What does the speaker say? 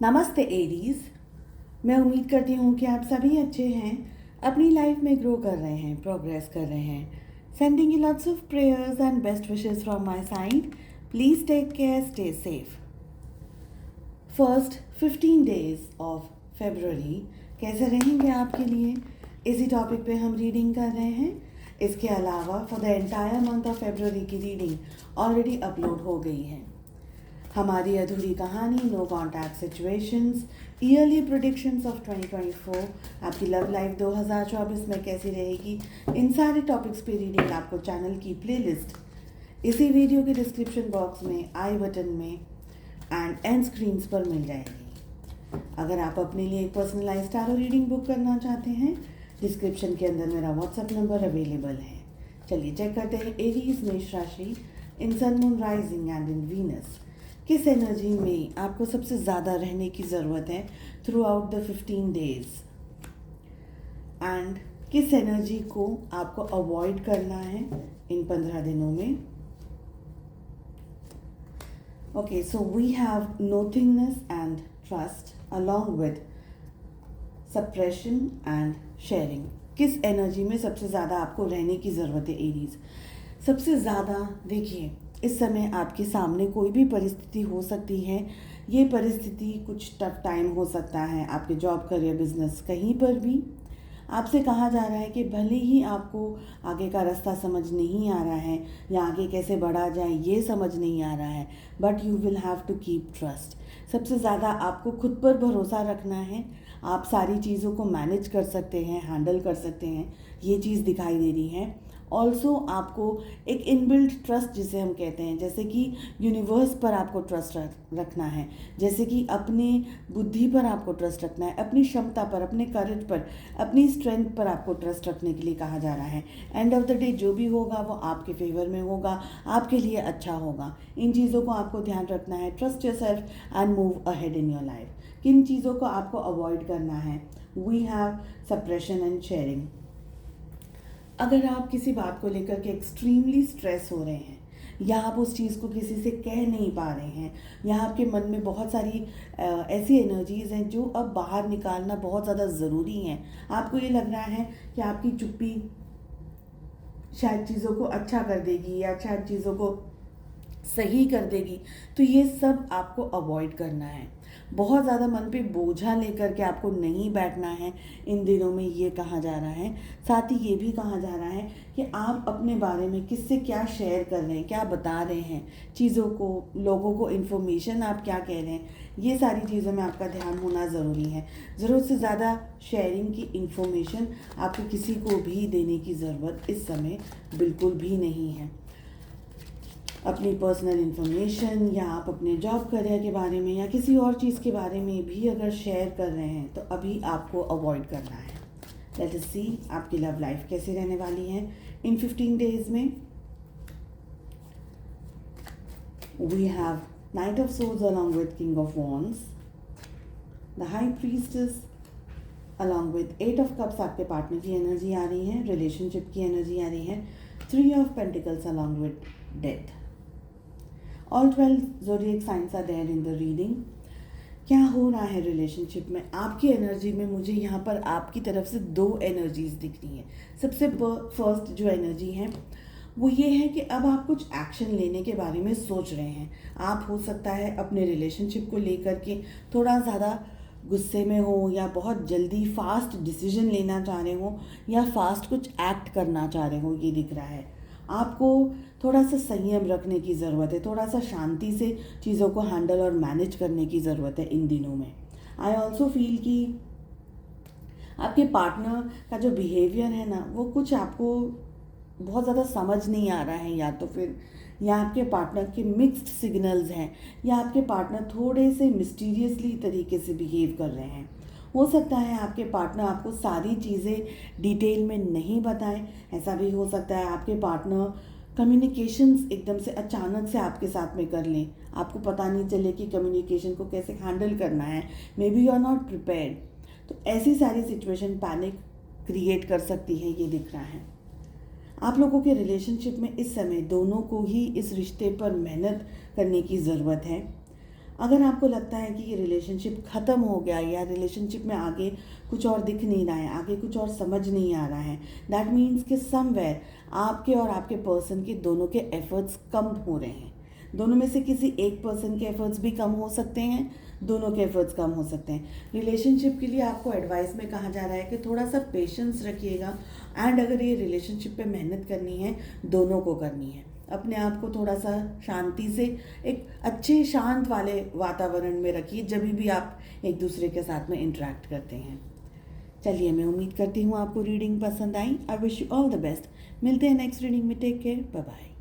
नमस्ते एरीज। मैं उम्मीद करती हूँ कि आप सभी अच्छे हैं, अपनी लाइफ में ग्रो कर रहे हैं, प्रोग्रेस कर रहे हैं। Sending you lots of prayers and best wishes from my side. Please take care, stay safe. First 15 days of February कैसे रहेंगे आपके लिए, इसी टॉपिक पे हम रीडिंग कर रहे हैं। इसके अलावा for the entire month of February की रीडिंग ऑलरेडी अपलोड हो गई है। हमारी अधूरी कहानी, no contact situations, early predictions of 2024, आपकी लव लाइफ 2024 में कैसी रहेगी, इन सारे टॉपिक्स पे रीडिंग आपको चैनल की प्लेलिस्ट इसी वीडियो के डिस्क्रिप्शन बॉक्स में, आई बटन में एंड एंड स्क्रीन्स पर मिल जाएगी। अगर आप अपने लिए एक पर्सनलाइज्ड टैरो रीडिंग बुक करना चाहते हैं, डिस्क्रिप्शन के अंदर मेरा व्हाट्सएप नंबर अवेलेबल है। चलिए चेक करते हैं एरीज मेष राशि in Sun Moon rising and in Venus किस एनर्जी में आपको सबसे ज़्यादा रहने की ज़रूरत है throughout the 15 days, and किस एनर्जी को आपको अवॉइड करना है इन 15 दिनों में। Okay, so we have nothingness and trust along with suppression and sharing. किस एनर्जी में सबसे ज़्यादा आपको रहने की ज़रूरत है एरीज? सबसे ज़्यादा देखिए, इस समय आपके सामने कोई भी परिस्थिति हो सकती है। ये परिस्थिति कुछ टफ टाइम हो सकता है आपके जॉब, करियर, बिजनेस, कहीं पर भी आपसे कहा जा रहा है कि भले ही आपको आगे का रास्ता समझ नहीं आ रहा है या आगे कैसे बढ़ा जाए ये समझ नहीं आ रहा है, but you will have to keep trust. सबसे ज़्यादा आपको खुद पर भरोसा रखना है। आप सारी चीज़ों को मैनेज कर सकते हैं, हैंडल कर सकते हैं, ये चीज़ दिखाई दे रही है। ऑल्सो आपको एक इनबिल्ट ट्रस्ट जिसे हम कहते हैं, जैसे कि यूनिवर्स पर आपको ट्रस्ट रखना है, जैसे कि अपने बुद्धि पर आपको ट्रस्ट रखना है, अपनी क्षमता पर, अपने करेज पर, अपनी स्ट्रेंथ पर आपको ट्रस्ट रखने के लिए कहा जा रहा है। एंड ऑफ द डे जो भी होगा वो आपके फेवर में होगा, आपके लिए अच्छा होगा। इन चीज़ों को आपको ध्यान रखना है। Trust yourself and move ahead in your life. किन चीज़ों को आपको अवॉइड करना है? We have suppression and sharing. अगर आप किसी बात को लेकर के एक्सट्रीमली स्ट्रेस हो रहे हैं, या आप उस चीज़ को किसी से कह नहीं पा रहे हैं, या आपके मन में बहुत सारी ऐसी एनर्जीज़ हैं जो अब बाहर निकालना बहुत ज़्यादा ज़रूरी हैं, आपको ये लग रहा है कि आपकी चुप्पी शायद चीज़ों को अच्छा कर देगी या शायद चीज़ों को सही कर देगी, तो ये सब आपको अवॉइड करना है। बहुत ज़्यादा मन पे बोझा लेकर के आपको नहीं बैठना है इन दिनों में, ये कहा जा रहा है। साथ ही ये भी कहा जा रहा है कि आप अपने बारे में किससे क्या शेयर कर रहे हैं, क्या बता रहे हैं, चीज़ों को, लोगों को इन्फॉर्मेशन आप क्या कह रहे हैं, ये सारी चीज़ों में आपका ध्यान होना ज़रूरी है। ज़रूरत से ज़्यादा शेयरिंग की इन्फॉर्मेशन आपको किसी को भी देने की ज़रूरत इस समय बिल्कुल भी नहीं है। अपनी पर्सनल इन्फॉर्मेशन या आप अपने जॉब करियर के बारे में या किसी और चीज़ के बारे में भी अगर शेयर कर रहे हैं तो अभी आपको अवॉइड करना है। लेट अस सी आपकी लव लाइफ कैसे रहने वाली है इन 15 डेज में। We have knight of swords along with king of wands, the high priestess along with 8 of cups. आपके पार्टनर की एनर्जी आ रही है, रिलेशनशिप की एनर्जी आ रही है। 3 of pentacles along with death. All 12 zodiac signs are there in the reading. क्या हो रहा है रिलेशनशिप में आपकी एनर्जी में? मुझे यहाँ पर आपकी तरफ से 2 एनर्जीज दिख रही हैं। सबसे फर्स्ट जो एनर्जी है वो ये है कि अब आप कुछ एक्शन लेने के बारे में सोच रहे हैं। आप हो सकता है अपने रिलेशनशिप को लेकर के थोड़ा ज़्यादा गुस्से में हो, या बहुत जल्दी फास्ट डिसीजन लेना चाह रहे हो, या फास्ट कुछ एक्ट करना चाह रहे हो, ये दिख रहा है। आपको थोड़ा सा संयम रखने की ज़रूरत है, थोड़ा सा शांति से चीज़ों को हैंडल और मैनेज करने की ज़रूरत है इन दिनों में। आई ऑल्सो फील कि आपके पार्टनर का जो बिहेवियर है ना, वो कुछ आपको बहुत ज़्यादा समझ नहीं आ रहा है, या आपके पार्टनर के मिक्स्ड सिग्नल्स हैं, या आपके पार्टनर थोड़े से मिस्टीरियसली तरीके से बिहेव कर रहे हैं। हो सकता है आपके पार्टनर आपको सारी चीज़ें डिटेल में नहीं बताएं। ऐसा भी हो सकता है आपके पार्टनर कम्युनिकेशंस एकदम से अचानक से आपके साथ में कर लें, आपको पता नहीं चले कि कम्युनिकेशन को कैसे हैंडल करना है। Maybe you are not prepared. तो ऐसी सारी सिचुएशन पैनिक क्रिएट कर सकती है, ये दिख रहा है। आप लोगों के रिलेशनशिप में इस समय दोनों को ही इस रिश्ते पर मेहनत करने की ज़रूरत है। अगर आपको लगता है कि ये रिलेशनशिप ख़त्म हो गया या रिलेशनशिप में आगे कुछ और दिख नहीं रहा है, आगे कुछ और समझ नहीं आ रहा है, दैट मीन्स कि समवेयर आपके और आपके पर्सन के दोनों के एफर्ट्स कम हो रहे हैं। दोनों में से किसी एक पर्सन के एफर्ट्स भी कम हो सकते हैं, दोनों के एफर्ट्स कम हो सकते हैं। रिलेशनशिप के लिए आपको एडवाइस में कहा जा रहा है कि थोड़ा सा पेशेंस रखिएगा एंड अगर ये रिलेशनशिप पे मेहनत करनी है, दोनों को करनी है। अपने आप को थोड़ा सा शांति से एक अच्छे शांत वाले वातावरण में रखिए जब भी आप एक दूसरे के साथ में इंटरेक्ट करते हैं। चलिए, मैं उम्मीद करती हूँ आपको रीडिंग पसंद आई। I wish you all the best. मिलते हैं नेक्स्ट रीडिंग में। Take care, bye bye.